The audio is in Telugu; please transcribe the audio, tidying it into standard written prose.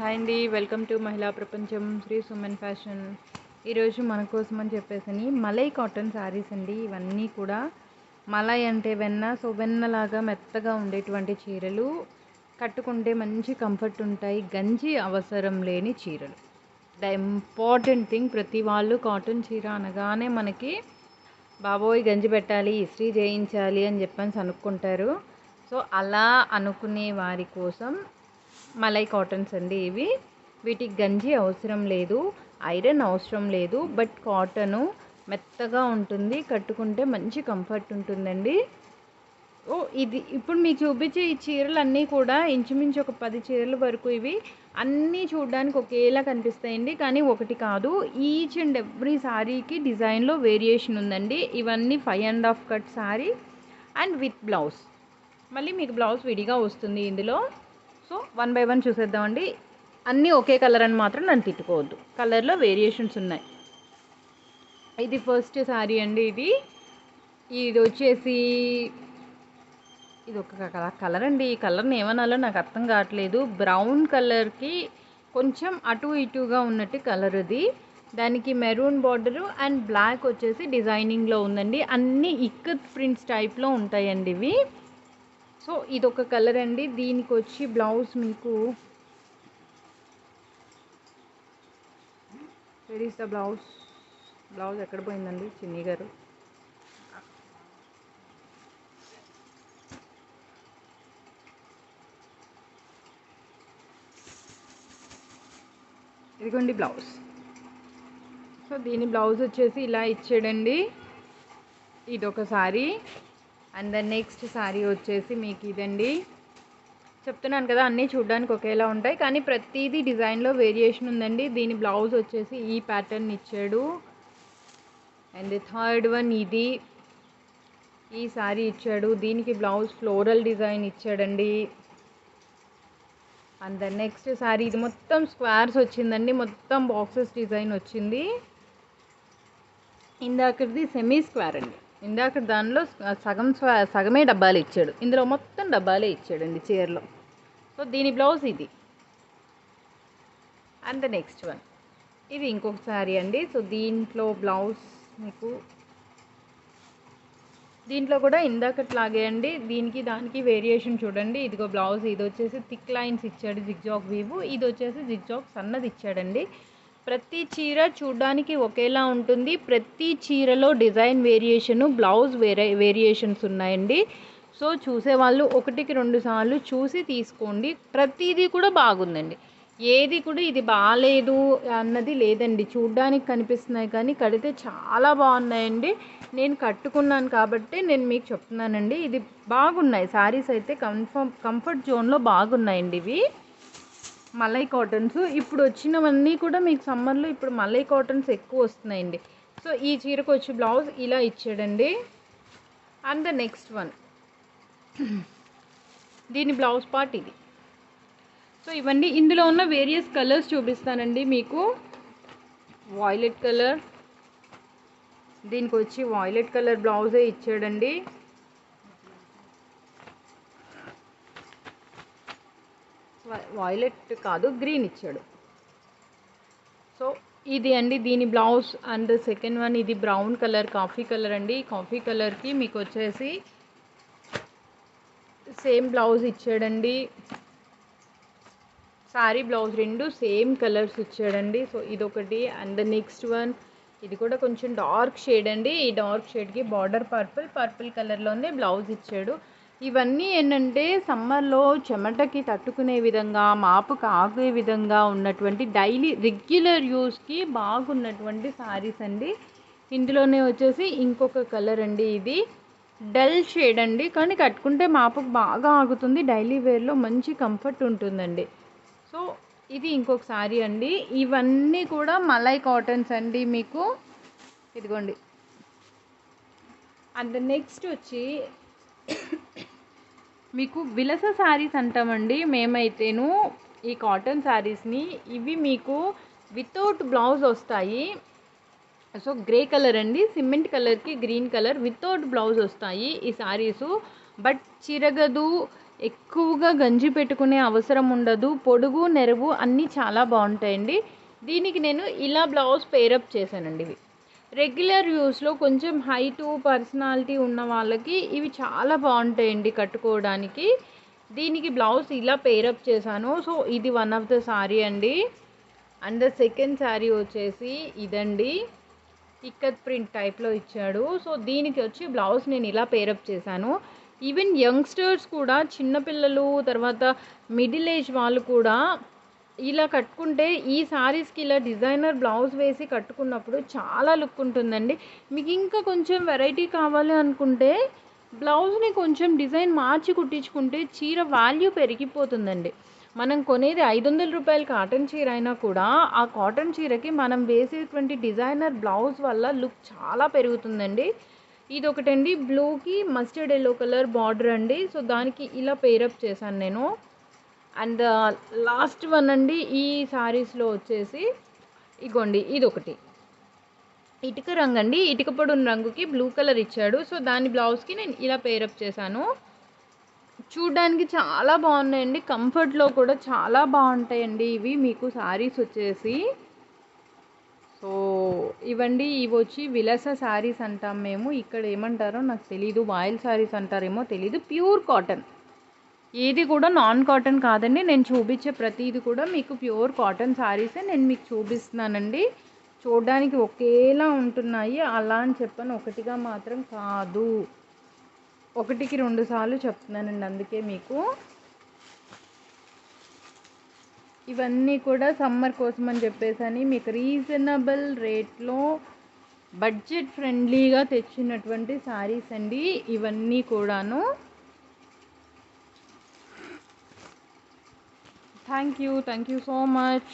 హాయ్ అండి, వెల్కమ్ టు మహిళా ప్రపంచం శ్రీ సుమన్ ఫ్యాషన్. ఈరోజు మన కోసం అని చెప్పేసి మలై కాటన్ శారీస్ అండి. ఇవన్నీ కూడా మలై అంటే వెన్న, సో వెన్నలాగా మెత్తగా ఉండేటువంటి చీరలు, కట్టుకుంటే మంచి కంఫర్ట్ ఉంటాయి. గంజి అవసరం లేని చీరలు. ద ఇంపార్టెంట్ థింగ్, ప్రతి వాళ్ళు కాటన్ చీర అనగానే మనకి బాబోయ్ గంజి పెట్టాలి, ఇస్త్రీ చేయించాలి అని చెప్పని అనుకుంటారు. సో అలా అనుకునే వారి కోసం మలై కాటన్స్ అండి ఇవి. వీటికి గంజి అవసరం లేదు, ఐరన్ అవసరం లేదు, బట్ కాటను మెత్తగా ఉంటుంది, కట్టుకుంటే మంచి కంఫర్ట్ ఉంటుందండి. ఇది ఇప్పుడు మీకు చూపించే ఈ చీరలు అన్నీ కూడా ఇంచుమించు ఒక 10 చీరల వరకు ఇవి అన్నీ చూడడానికి ఒకేలా కనిపిస్తాయండి, కానీ ఒకటి కాదు. ఈచ్ అండ్ ఎవ్రీ శారీకి డిజైన్లో వేరియేషన్ ఉందండి. ఇవన్నీ 5.5 cut sari and with blouse. మళ్ళీ మీకు బ్లౌజ్ విడిగా వస్తుంది ఇందులో. సో 1 బై 1 చూసేద్దామండి. అన్నీ ఒకే కలర్ అని మాత్రం నన్ను తిట్టుకోవద్దు, కలర్లో వేరియేషన్స్ ఉన్నాయి. ఇది ఫస్ట్ శారీ అండి. ఇది వచ్చేసి ఇది ఒక కలర్ అండి. ఈ కలర్ని ఏమనాలో నాకు అర్థం కావట్లేదు. బ్రౌన్ కలర్కి కొంచెం అటు ఇటుగా ఉన్నట్టు కలర్ ఇది. దానికి మెరూన్ బార్డరు అండ్ బ్లాక్ వచ్చేసి డిజైనింగ్లో ఉందండి. అన్నీ ఇక్కత్ ప్రింట్స్ టైప్లో ఉంటాయండి ఇవి. సో ఇదొక కలర్ అండి. దీనికి వచ్చి బ్లౌజ్ మీకు వెర్ ఈస్ ద బ్లౌజ్ ఎక్కడ పోయిందండి చిన్ని గారు? ఇదిగోండి బ్లౌజ్. సో దీని బ్లౌజ్ వచ్చేసి ఇలా ఇచ్చాడండి. ఇదొక sari. And the next sari వచ్చేసి మీకు ఇదండి. చెప్తున్నాను కదా, అన్నీ చూడడానికి ఒకేలా ఉంటాయి, కానీ ప్రతిదీ డిజైన్లో వేరియేషన్ ఉందండి. దీని బ్లౌజ్ వచ్చేసి ఈ ప్యాటర్న్ ఇచ్చాడు. అండ్ థర్డ్ వన్ ఇది, ఈ శారీ ఇచ్చాడు. దీనికి బ్లౌజ్ ఫ్లోరల్ డిజైన్ ఇచ్చాడండి. అండ్ ద నెక్స్ట్ శారీ, ఇది మొత్తం స్క్వేర్స్ వచ్చిందండి, మొత్తం బాక్సెస్ డిజైన్ వచ్చింది. ఇందాకది సెమీ స్క్వేర్ అండి. ఇందాక దానిలో సగమే డబ్బాలు ఇచ్చాడు, ఇందులో మొత్తం డబ్బాలే ఇచ్చాడండి చీరలో. సో దీని బ్లౌజ్ ఇది. అండ్ ద నెక్స్ట్ వన్ ఇది ఇంకొక శారీ అండి. సో దీంట్లో బ్లౌజ్ మీకు దీంట్లో కూడా ఇందాకట్లాగే అండి. దీనికి దానికి వేరియేషన్ చూడండి. ఇదిగో బ్లౌజ్, ఇది వచ్చేసి థిక్ లైన్స్ ఇచ్చాడు, జిగ్జాగ్ వీవు. ఇది వచ్చేసి జిగ్జాగ్ సన్నది ఇచ్చాడండి. ప్రతి చీర చూడడానికి ఒకేలా ఉంటుంది. ప్రతి చీరలో డిజైన్ వేరియేషను, బ్లౌజ్ వేరియేషన్స్ ఉన్నాయండి. సో చూసేవాళ్ళు 1-2 సార్లు చూసి తీసుకోండి. ప్రతిదీ కూడా బాగుందండి. ఏది కూడా ఇది బాగాలేదు అన్నది లేదండి. చూడ్డానికి కనిపిస్తున్నాయి కానీ కడితే చాలా బాగున్నాయండి. నేను కట్టుకున్నాను కాబట్టి నేను మీకు చెప్తున్నానండి. ఇది బాగున్నాయి శారీస్ అయితే, కంఫర్ట్ జోన్లో బాగున్నాయండి ఇవి మలై కాటన్స్. ఇప్పుడు వచ్చినవన్నీ కూడా మీకు సమ్మర్లో ఇప్పుడు మలై కాటన్స్ ఎక్కువ వస్తున్నాయండి. సో ఈ చీరకు వచ్చి బ్లౌజ్ ఇలా ఇచ్చాడండి. అండ్ ద నెక్స్ట్ వన్, దీని బ్లౌజ్ పార్ట్ ఇది. సో ఇవన్నీ ఇందులో ఉన్న వేరియస్ కలర్స్ చూపిస్తానండి మీకు. వాయిలెట్ కలర్, దీనికి వచ్చి వాయిలెట్ కలర్ బ్లౌజే ఇచ్చాడండి. వాయిలెట్ కాదు, గ్రీన్ ఇచ్చాడు. సో ఇది అండి దీని బ్లౌజ్. అండ్ సెకండ్ వన్ ఇది బ్రౌన్ కలర్, కాఫీ కలర్ అండి. కాఫీ కలర్కి మీకు వచ్చేసి సేమ్ బ్లౌజ్ ఇచ్చాడండి. శారీ బ్లౌజ్ రెండు సేమ్ కలర్స్ ఇచ్చాడండి. సో ఇదొకటి. అండ్ ద నెక్స్ట్ వన్, ఇది కూడా కొంచెం డార్క్ షేడ్ అండి. ఈ డార్క్ షేడ్కి బార్డర్ పర్పుల్ కలర్లోనే బ్లౌజ్ ఇచ్చాడు. ఇవన్నీ ఏంటంటే సమ్మర్లో చెమటకి తట్టుకునే విధంగా, మాపుకు ఆగే విధంగా ఉన్నటువంటి డైలీ రెగ్యులర్ యూస్కి బాగున్నటువంటి శారీస్ అండి. ఇందులోనే వచ్చేసి ఇంకొక కలర్ అండి. ఇది డల్ షేడ్ అండి, కానీ కట్టుకుంటే మాపుకు బాగా ఆగుతుంది. డైలీ వేర్లో మంచి కంఫర్ట్ ఉంటుందండి. సో ఇది ఇంకొక శారీ అండి. ఇవన్నీ కూడా మలై కాటన్స్ అండి మీకు. ఇదిగోండి. అండ్ నెక్స్ట్ వచ్చి మీకు విలస శారీస్ అంటామండి మేమైతేను ఈ కాటన్ శారీస్ని. ఇవి మీకు వితౌట్ బ్లౌజ్ వస్తాయి. సో గ్రే కలర్ అండి, సిమెంట్ కలర్కి గ్రీన్ కలర్ వితౌట్ బ్లౌజ్ వస్తాయి ఈ శారీసు. బట్ చిరగదు, ఎక్కువగా గంజి పెట్టుకునే అవసరం ఉండదు. పొడుగు, నెరువు అన్నీ చాలా బాగుంటాయండి. దీనికి నేను ఇలా బ్లౌజ్ పేరప్ చేశానండి. ఇవి రెగ్యులర్ యూస్లో కొంచెం హైటు పర్సనాలిటీ ఉన్న వాళ్ళకి ఇవి చాలా బాగుంటాయండి కట్టుకోవడానికి. దీనికి బ్లౌజ్ ఇలా పేరప్ చేశాను. సో ఇది వన్ ఆఫ్ ద సారీ అండి. అండ్ ద సెకండ్ శారీ వచ్చేసి ఇదండి. ఇక్కత్ ప్రింట్ టైప్లో ఇచ్చాడు. సో దీనికి వచ్చి బ్లౌజ్ నేను ఇలా పేరప్ చేశాను. ఈవెన్ యంగ్స్టర్స్ కూడా, చిన్నపిల్లలు, తర్వాత మిడిల్ ఏజ్ వాళ్ళు కూడా ఇలా కట్టుకుంటే ఈ శారీస్కి ఇలా డిజైనర్ బ్లౌజ్ వేసి కట్టుకున్నప్పుడు చాలా లుక్ ఉంటుందండి. మీకు ఇంకా కొంచెం వెరైటీ కావాలి అనుకుంటే బ్లౌజ్ని కొంచెం డిజైన్ మార్చి కుట్టించుకుంటే చీర వాల్యూ పెరిగిపోతుందండి. మనం కొనేది 500 రూపాయల కాటన్ చీర అయినా కూడా ఆ కాటన్ చీరకి మనం వేసేటువంటి డిజైనర్ బ్లౌజ్ వల్ల లుక్ చాలా పెరుగుతుందండి. ఇది ఒకటండి. బ్లూకి మస్టర్డ్ ఎల్లో కలర్ బార్డర్ అండి. సో దానికి ఇలా పేరప్ చేశాను నేను. అండ్ లాస్ట్ వన్ అండి ఈ శారీస్లో వచ్చేసి ఇగోండి ఇదొకటి ఇటుక రంగు అండి. ఇటుక పొడున్న రంగుకి బ్లూ కలర్ ఇచ్చాడు. సో దాని బ్లౌజ్కి నేను ఇలా పేరప్ చేశాను. చూడ్డానికి చాలా బాగున్నాయండి. కంఫర్ట్లో కూడా చాలా బాగుంటాయండి ఇవి మీకు శారీస్ వచ్చేసి. సో ఇవండి, ఇవి వచ్చి విలాస శారీస్ అంటాం మేము. ఇక్కడ ఏమంటారో నాకు తెలీదు, వాయిల్ శారీస్ అంటారేమో తెలీదు. ప్యూర్ కాటన్, ఏది కూడా నాన్ కాటన్ కాదండి. నేను చూపించే ప్రతిది కూడా మీకు ప్యూర్ కాటన్ శారీసే నేను మీకు చూపిస్తున్నానండి. చూడడానికి ఒకేలా ఉంటున్నాయి అలా అని చెప్పను, ఒకటిగా మాత్రం కాదు, ఒకటికి 2 సార్లు చెప్తున్నానండి. అందుకే మీకు ఇవన్నీ కూడా సమ్మర్ కోసం అని చెప్పేసి మీకు రీజనబుల్ రేట్లో బడ్జెట్ ఫ్రెండ్లీగా తెచ్చినటువంటి శారీస్ అండి ఇవన్నీ కూడాను. Thank you so much.